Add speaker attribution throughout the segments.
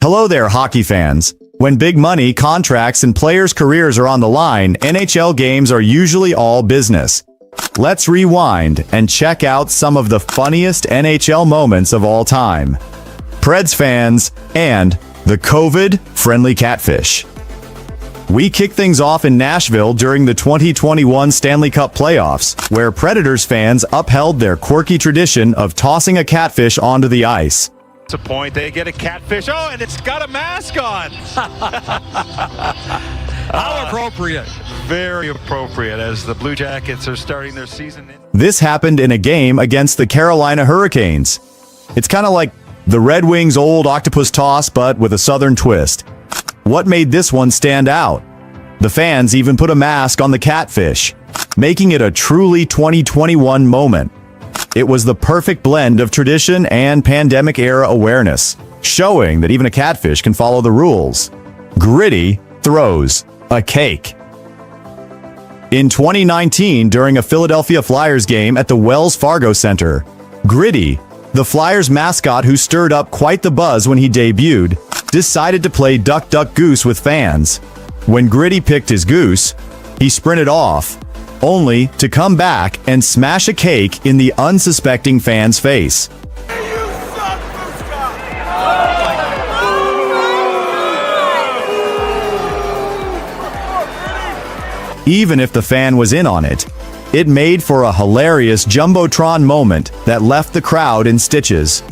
Speaker 1: Hello there, hockey fans. When big money, contracts, and players' careers are on the line, NHL games are usually all business. Let's rewind and check out some of the funniest NHL moments of all time. Preds fans and the COVID-friendly catfish. We kick things off in Nashville during the 2021 Stanley Cup playoffs, where Predators fans upheld their quirky tradition of tossing a catfish onto the ice.
Speaker 2: A point, they get a catfish. Oh, and it's got a mask on.
Speaker 3: How appropriate.
Speaker 2: Very appropriate as the Blue Jackets are starting their season.
Speaker 1: This happened in a game against the Carolina Hurricanes. It's kind of like the Red Wings' old octopus toss, but with a southern twist. What made this one stand out? The fans even put a mask on the catfish, making it a truly 2021 moment. It was the perfect blend of tradition and pandemic-era awareness, showing that even a catfish can follow the rules. Gritty throws a cake. In 2019, during a Philadelphia Flyers game at the Wells Fargo Center, Gritty, the Flyers mascot who stirred up quite the buzz when he debuted, decided to play Duck Duck Goose with fans. When Gritty picked his goose, he sprinted off, only to come back and smash a cake in the unsuspecting fan's face. Even if the fan was in on it, it made for a hilarious Jumbotron moment that left the crowd in stitches.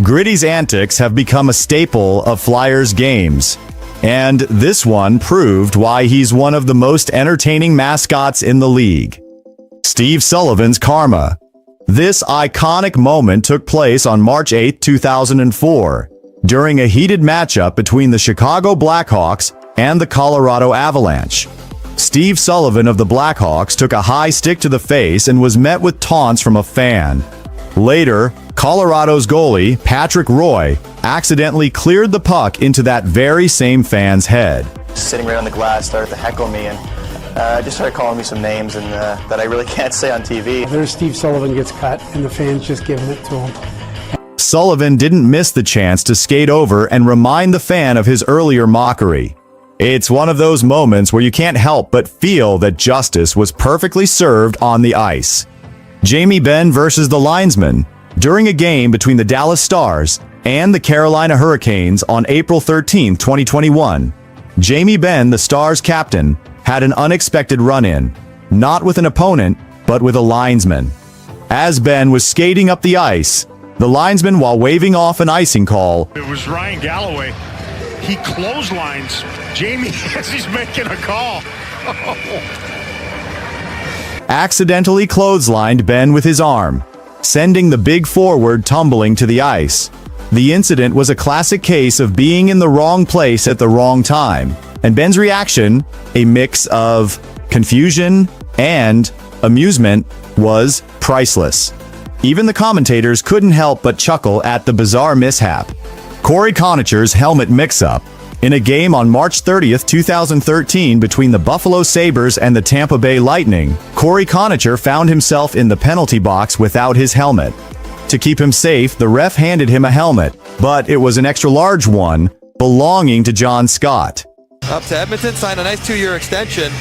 Speaker 1: Gritty's antics have become a staple of Flyers games, and this one proved why he's one of the most entertaining mascots in the league. Steve Sullivan's karma. This iconic moment took place on March 8, 2004, during a heated matchup between the Chicago Blackhawks and the Colorado Avalanche. Steve Sullivan of the Blackhawks took a high stick to the face and was met with taunts from a fan. Later, Colorado's goalie, Patrick Roy, accidentally cleared the puck into that very same fan's head.
Speaker 4: Sitting right on the glass, started to heckle me and just started calling me some names and that I really can't say on TV.
Speaker 5: There's Steve Sullivan gets cut and the fans just giving it to him.
Speaker 1: Sullivan didn't miss the chance to skate over and remind the fan of his earlier mockery. It's one of those moments where you can't help but feel that justice was perfectly served on the ice. Jamie Benn versus the linesman. During a game between the Dallas Stars and the Carolina Hurricanes on April 13, 2021, Jamie Benn, the Stars captain, had an unexpected run-in, not with an opponent, but with a linesman. As Ben was skating up the ice, the linesman, while waving off an icing call,
Speaker 6: it was Ryan Galloway. He clotheslines Jamie as he's making a call.
Speaker 1: accidentally clotheslined Ben with his arm, sending the big forward tumbling to the ice. The incident was a classic case of being in the wrong place at the wrong time, and Ben's reaction, a mix of confusion and amusement, was priceless. Even the commentators couldn't help but chuckle at the bizarre mishap. Corey Conacher's helmet mix-up. In a game on March 30, 2013 between the Buffalo Sabres and the Tampa Bay Lightning, Corey Conacher found himself in the penalty box without his helmet. To keep him safe, the ref handed him a helmet, but it was an extra-large one belonging to John Scott.
Speaker 3: Up to Edmonton, signed a nice 2-year extension.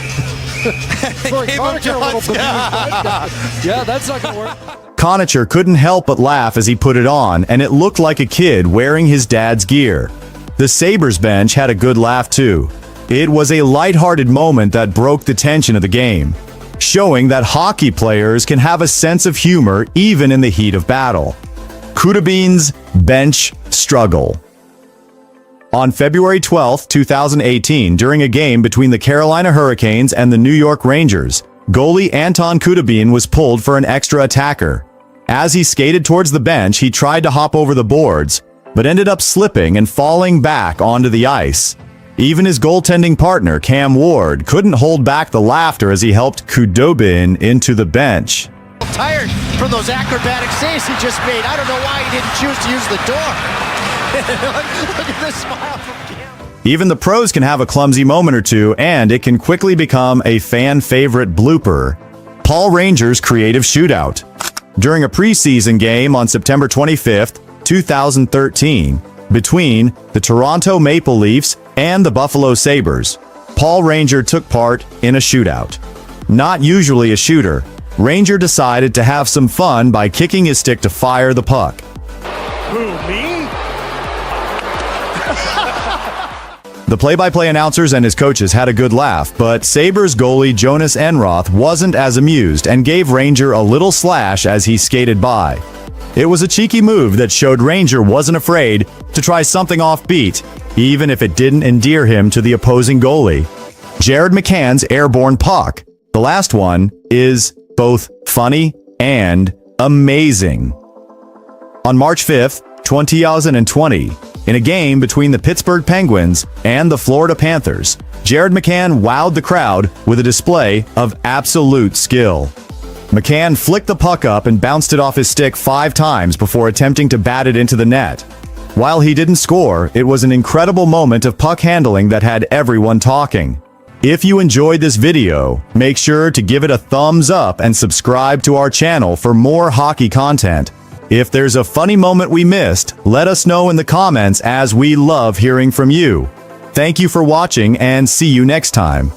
Speaker 5: Yeah, that's not going to work.
Speaker 1: Conacher couldn't help but laugh as he put it on, and it looked like a kid wearing his dad's gear. The Sabres bench had a good laugh too. It was a lighthearted moment that broke the tension of the game, showing that hockey players can have a sense of humor even in the heat of battle. Kudabin's bench struggle. On February 12, 2018, during a game between the Carolina Hurricanes and the New York Rangers, goalie Anton Kudabin was pulled for an extra attacker. As he skated towards the bench, he tried to hop over the boards, but ended up slipping and falling back onto the ice. Even his goaltending partner, Cam Ward, couldn't hold back the laughter as he helped Kudobin into the bench.
Speaker 7: Tired from those acrobatic saves he just made. I don't know why he didn't choose to use the door. Look at this smile from Cam.
Speaker 1: Even the pros can have a clumsy moment or two, and it can quickly become a fan favorite blooper. Paul Ranger's creative shootout. During a preseason game on September 25th, 2013, between the Toronto Maple Leafs and the Buffalo Sabres. Paul Ranger took part in a shootout. Not usually a shooter, Ranger decided to have some fun by kicking his stick to fire the puck.
Speaker 6: Who, me?
Speaker 1: The play-by-play announcers and his coaches had a good laugh, but Sabres goalie Jonas Enroth wasn't as amused and gave Ranger a little slash as he skated by. It was a cheeky move that showed Ranger wasn't afraid to try something offbeat, even if it didn't endear him to the opposing goalie. Jared McCann's airborne puck, the last one, is both funny and amazing. On March 5th, 2020, in a game between the Pittsburgh Penguins and the Florida Panthers, Jared McCann wowed the crowd with a display of absolute skill. McCann flicked the puck up and bounced it off his stick 5 times before attempting to bat it into the net. While he didn't score, it was an incredible moment of puck handling that had everyone talking. If you enjoyed this video, make sure to give it a thumbs up and subscribe to our channel for more hockey content. If there's a funny moment we missed, let us know in the comments as we love hearing from you. Thank you for watching and see you next time.